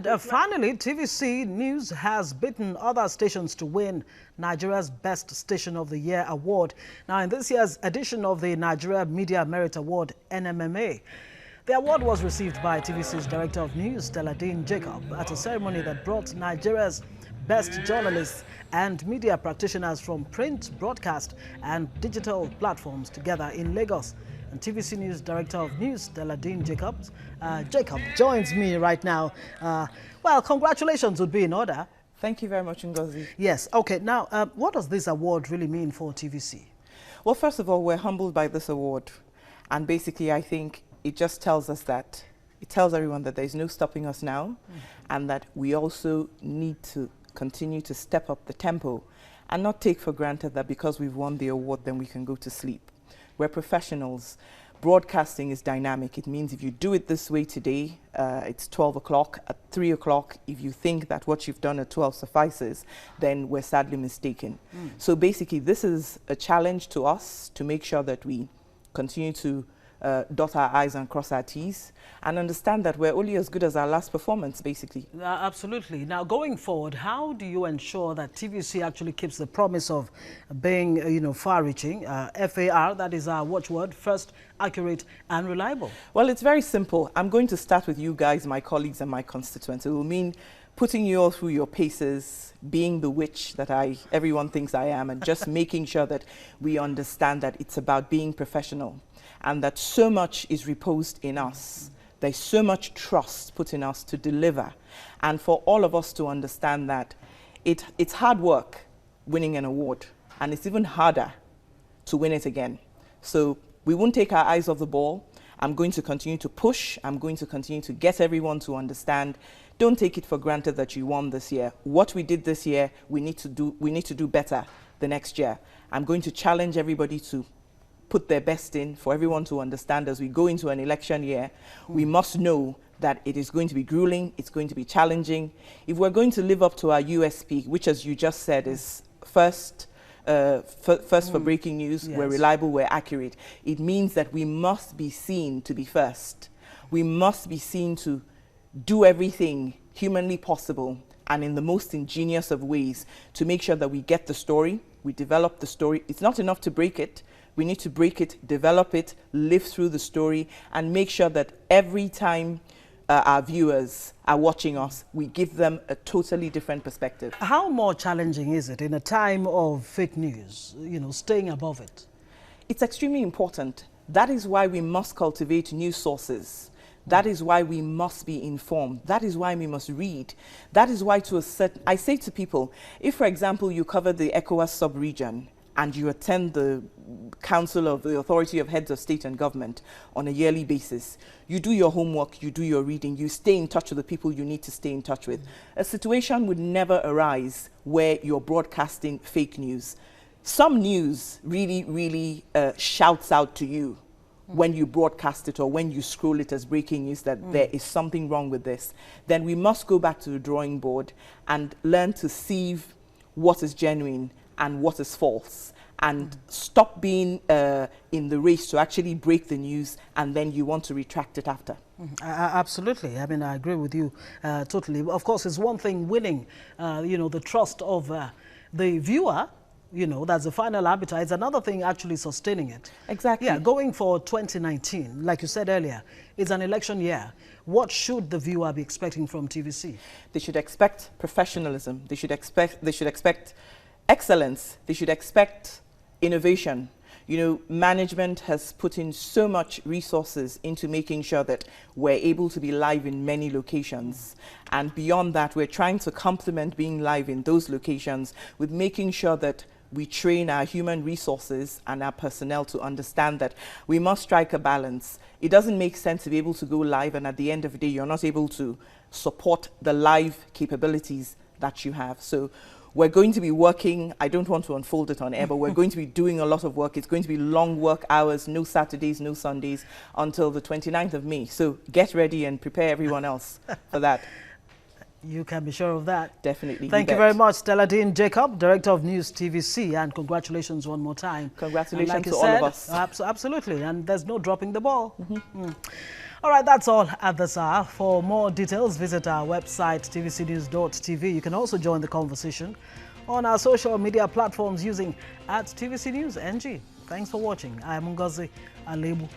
And finally, TVC News has beaten other stations to win Nigeria's Best Station of the Year award. Now, in this year's edition of the Nigeria Media Merit Award, NMMA, the award was received by TVC's Director of News, Stella Jacob, at a ceremony that brought Nigeria's best journalists and media practitioners from print, broadcast, and digital platforms together in Lagos. And TVC News Director of News, Stella Jacob joins me right now. Well, congratulations would be in order. Thank you very much, Ngozi. Yes. Okay. Now, what does this award really mean for TVC? Well, first of all, we're humbled by this award. And basically, I think it just tells us that, it tells everyone that there's no stopping us now, and that we also need to continue to step up the tempo and not take for granted that because we've won the award, then we can go to sleep. We're professionals. Broadcasting is dynamic. It means if you do it this way today, it's 12 o'clock. At 3 o'clock, if you think that what you've done at 12 suffices, then we're sadly mistaken. So basically, this is a challenge to us to make sure that we continue to dot our I's and cross our T's and understand that we're only as good as our last performance, basically. Absolutely. Now, going forward, how do you ensure that TVC actually keeps the promise of being, far-reaching, FAR, that is our watchword, first, accurate, and reliable? Well, it's very simple. I'm going to start with you guys, my colleagues, and my constituents. It will mean putting you all through your paces, being the witch that everyone thinks I am, and just making sure that we understand that it's about being professional, and that so much is reposed in us. There's so much trust put in us to deliver. And for all of us to understand that it's hard work winning an award, and it's even harder to win it again. So we won't take our eyes off the ball. I'm going to continue to push. I'm going to continue to get everyone to understand. Don't take it for granted that you won this year. What we did this year, we need to do better the next year. I'm going to challenge everybody to put their best in, for everyone to understand as we go into an election year. We must know that it is going to be grueling, it's going to be challenging. If we're going to live up to our USP, which, as you just said, is first for breaking news, yes, we're reliable, we're accurate, it means that we must be seen to be first. We must be seen to do everything humanly possible and in the most ingenious of ways to make sure that we get the story, we develop the story. It's not enough to break it. We need to break it, develop it, live through the story, and make sure that every time our viewers are watching us, we give them a totally different perspective. How more challenging is it in a time of fake news, staying above it? It's extremely important. That is why we must cultivate news sources. That is why we must be informed. That is why we must read. That is why I say to people, if, for example, you cover the ECOWAS sub-region, and you attend the Council of the Authority of Heads of State and Government on a yearly basis, you do your homework, you do your reading, you stay in touch with the people you need to stay in touch with. A situation would never arise where you're broadcasting fake news. Some news really shouts out to you when you broadcast it or when you scroll it as breaking news that there is something wrong with this. Then we must go back to the drawing board and learn to sieve what is genuine and what is false, and stop being in the race to actually break the news and then you want to retract it after. Absolutely. I mean, I agree with you totally. Of course, it's one thing winning, the trust of the viewer, that's the final arbiter. It's another thing actually sustaining it. Exactly. Yeah, going for 2019, like you said earlier, it's an election year. What should the viewer be expecting from TVC? They should expect professionalism. They should expect excellence. They should expect innovation. Management has put in so much resources into making sure that we're able to be live in many locations. And beyond that, we're trying to complement being live in those locations with making sure that we train our human resources and our personnel to understand that we must strike a balance. It doesn't make sense to be able to go live and at the end of the day, you're not able to support the live capabilities that you have. So we're going to be working, I don't want to unfold it on air, but we're going to be doing a lot of work. It's going to be long work hours, no Saturdays, no Sundays, until the 29th of May. So get ready and prepare everyone else for that. You can be sure of that. Definitely. Thank you very much, Stella Jacob, Director of News TVC, and congratulations one more time. Congratulations to all of us. Absolutely, and there's no dropping the ball. All right, that's all at this hour. For more details, visit our website, tvcnews.tv. You can also join the conversation on our social media platforms using @TVCNewsNG. Thanks for watching. I am Ngozi Alebu.